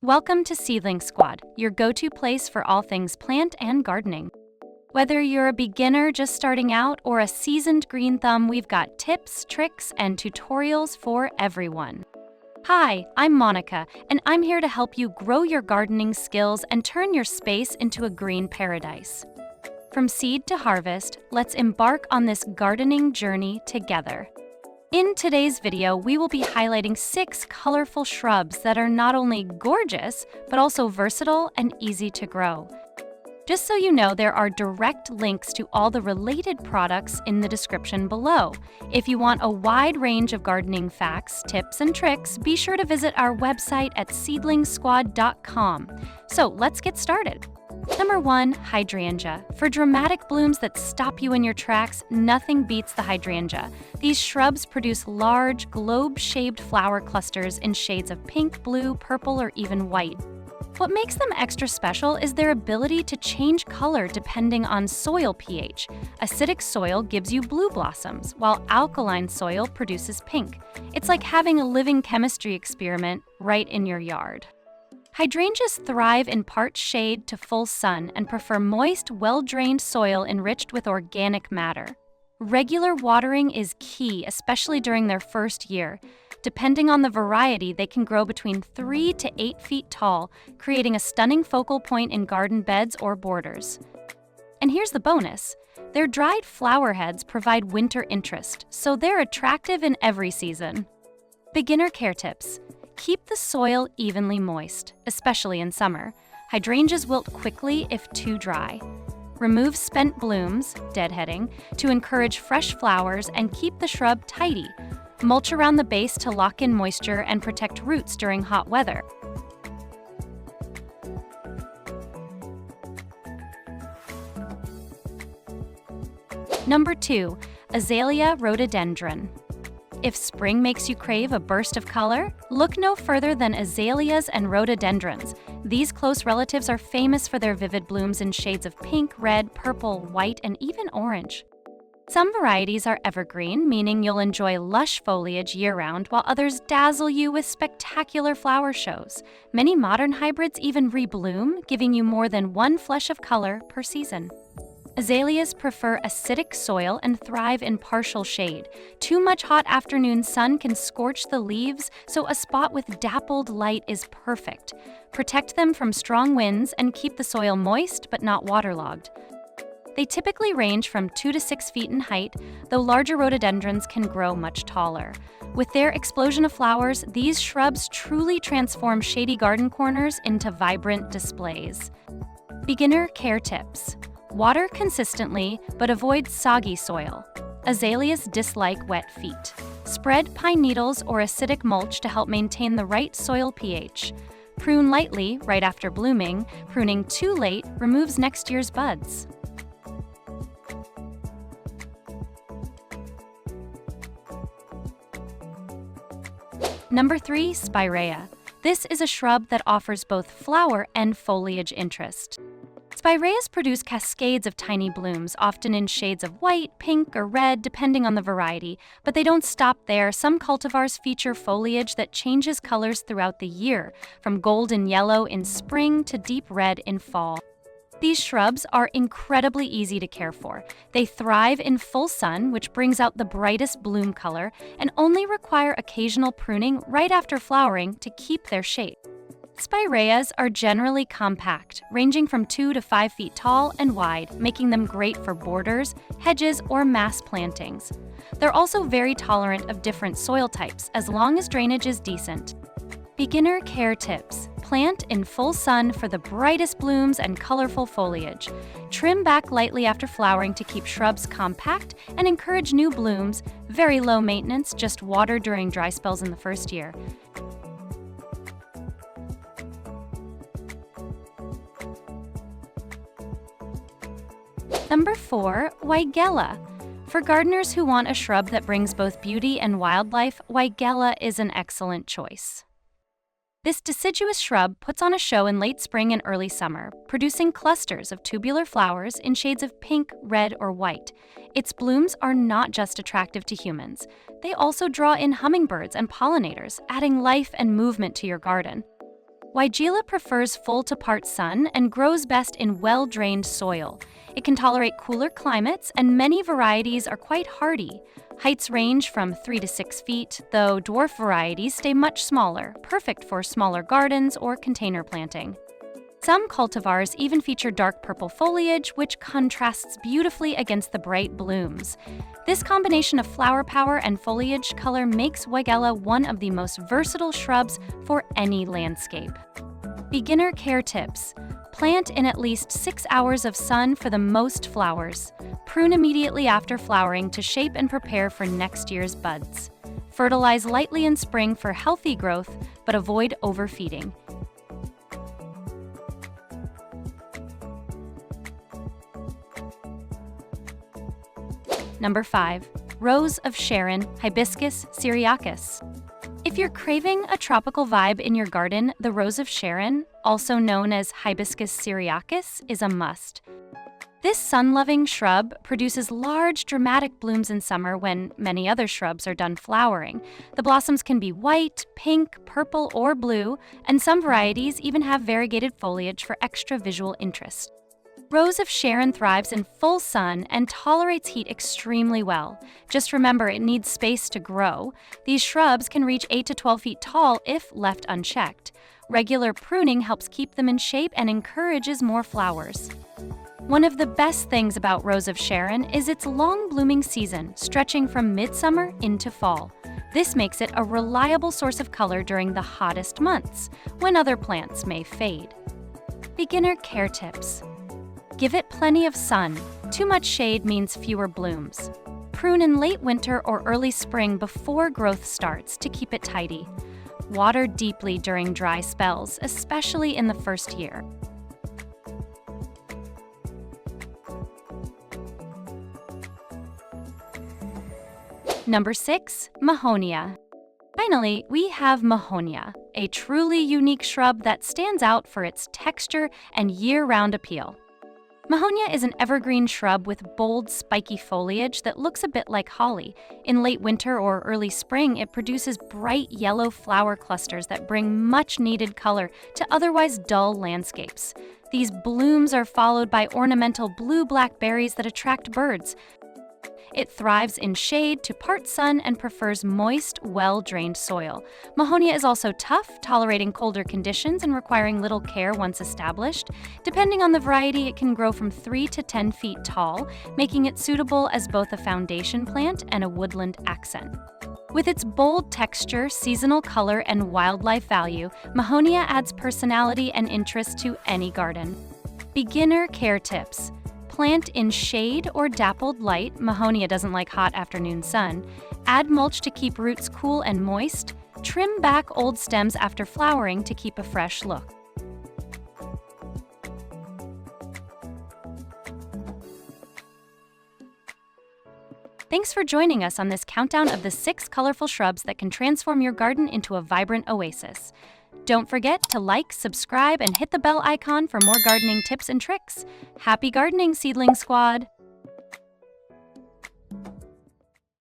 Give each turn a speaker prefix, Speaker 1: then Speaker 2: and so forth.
Speaker 1: Welcome to Seedling Squad, your go-to place for all things plant and gardening. Whether you're a beginner just starting out or a seasoned green thumb, we've got tips, tricks, and tutorials for everyone. Hi, I'm Monica, and I'm here to help you grow your gardening skills and turn your space into a green paradise. From seed to harvest, let's embark on this gardening journey together. In today's video, we will be highlighting 6 colorful shrubs that are not only gorgeous, but also versatile and easy to grow. Just so you know, there are direct links to all the related products in the description below. If you want a wide range of gardening facts, tips, and tricks, be sure to visit our website at seedlingsquad.com. So let's get started. Number 1, Hydrangea. For dramatic blooms that stop you in your tracks, nothing beats the hydrangea. These shrubs produce large, globe-shaped flower clusters in shades of pink, blue, purple, or even white. What makes them extra special is their ability to change color depending on soil pH. Acidic soil gives you blue blossoms, while alkaline soil produces pink. It's like having a living chemistry experiment right in your yard. Hydrangeas thrive in part shade to full sun and prefer moist, well-drained soil enriched with organic matter. Regular watering is key, especially during their first year. Depending on the variety, they can grow between 3 to 8 feet tall, creating a stunning focal point in garden beds or borders. And here's the bonus. Their dried flower heads provide winter interest, so they're attractive in every season. Beginner care tips. Keep the soil evenly moist, especially in summer. Hydrangeas wilt quickly if too dry. Remove spent blooms, deadheading, to encourage fresh flowers and keep the shrub tidy. Mulch around the base to lock in moisture and protect roots during hot weather. Number 2, Azalea Rhododendron. If spring makes you crave a burst of color, look no further than azaleas and rhododendrons. These close relatives are famous for their vivid blooms in shades of pink, red, purple, white, and even orange. Some varieties are evergreen, meaning you'll enjoy lush foliage year-round, while others dazzle you with spectacular flower shows. Many modern hybrids even rebloom, giving you more than one flush of color per season. Azaleas prefer acidic soil and thrive in partial shade. Too much hot afternoon sun can scorch the leaves, so a spot with dappled light is perfect. Protect them from strong winds and keep the soil moist but not waterlogged. They typically range from 2 to 6 feet in height, though larger rhododendrons can grow much taller. With their explosion of flowers, these shrubs truly transform shady garden corners into vibrant displays. Beginner care tips. Water consistently, but avoid soggy soil. Azaleas dislike wet feet. Spread pine needles or acidic mulch to help maintain the right soil pH. Prune lightly right after blooming. Pruning too late removes next year's buds. Number 3, Spriaea. This is a shrub that offers both flower and foliage interest. Spriaeas produce cascades of tiny blooms, often in shades of white, pink, or red, depending on the variety. But they don't stop there. Some cultivars feature foliage that changes colors throughout the year, from golden yellow in spring to deep red in fall. These shrubs are incredibly easy to care for. They thrive in full sun, which brings out the brightest bloom color, and only require occasional pruning right after flowering to keep their shape. Spriaeas are generally compact, ranging from 2 to 5 feet tall and wide, making them great for borders, hedges, or mass plantings. They're also very tolerant of different soil types, as long as drainage is decent. Beginner care tips. Plant in full sun for the brightest blooms and colorful foliage. Trim back lightly after flowering to keep shrubs compact and encourage new blooms. Very low maintenance, just water during dry spells in the first year. Number 4, Weigela. For gardeners who want a shrub that brings both beauty and wildlife, Weigela is an excellent choice. This deciduous shrub puts on a show in late spring and early summer, producing clusters of tubular flowers in shades of pink, red, or white. Its blooms are not just attractive to humans. They also draw in hummingbirds and pollinators, adding life and movement to your garden. Weigela prefers full-to-part sun and grows best in well-drained soil. It can tolerate cooler climates, and many varieties are quite hardy. Heights range from 3 to 6 feet, though dwarf varieties stay much smaller, perfect for smaller gardens or container planting. Some cultivars even feature dark purple foliage, which contrasts beautifully against the bright blooms. This combination of flower power and foliage color makes Weigela one of the most versatile shrubs for any landscape. Beginner care tips. Plant in at least 6 hours of sun for the most flowers. Prune immediately after flowering to shape and prepare for next year's buds. Fertilize lightly in spring for healthy growth, but avoid overfeeding. Number 5. Rose of Sharon, Hibiscus syriacus. If you're craving a tropical vibe in your garden, the Rose of Sharon, also known as Hibiscus syriacus, is a must. This sun-loving shrub produces large, dramatic blooms in summer when many other shrubs are done flowering. The blossoms can be white, pink, purple, or blue, and some varieties even have variegated foliage for extra visual interest. Rose of Sharon thrives in full sun and tolerates heat extremely well. Just remember, it needs space to grow. These shrubs can reach 8 to 12 feet tall if left unchecked. Regular pruning helps keep them in shape and encourages more flowers. One of the best things about Rose of Sharon is its long blooming season, stretching from midsummer into fall. This makes it a reliable source of color during the hottest months, when other plants may fade. Beginner care tips. Give it plenty of sun. Too much shade means fewer blooms. Prune in late winter or early spring before growth starts to keep it tidy. Water deeply during dry spells, especially in the first year. Number 6. Mahonia. Finally, we have Mahonia, a truly unique shrub that stands out for its texture and year-round appeal. Mahonia is an evergreen shrub with bold, spiky foliage that looks a bit like holly. In late winter or early spring, it produces bright yellow flower clusters that bring much-needed color to otherwise dull landscapes. These blooms are followed by ornamental blue-black berries that attract birds. It thrives in shade to part sun and prefers moist, well-drained soil. Mahonia is also tough, tolerating colder conditions and requiring little care once established. Depending on the variety, it can grow from 3 to 10 feet tall, making it suitable as both a foundation plant and a woodland accent. With its bold texture, seasonal color, and wildlife value, Mahonia adds personality and interest to any garden. Beginner care tips. Plant in shade or dappled light. Mahonia doesn't like hot afternoon sun. Add mulch to keep roots cool and moist. Trim back old stems after flowering to keep a fresh look. Thanks for joining us on this countdown of the 6 colorful shrubs that can transform your garden into a vibrant oasis. Don't forget to like, subscribe, and hit the bell icon for more gardening tips and tricks. Happy gardening, Seedling Squad!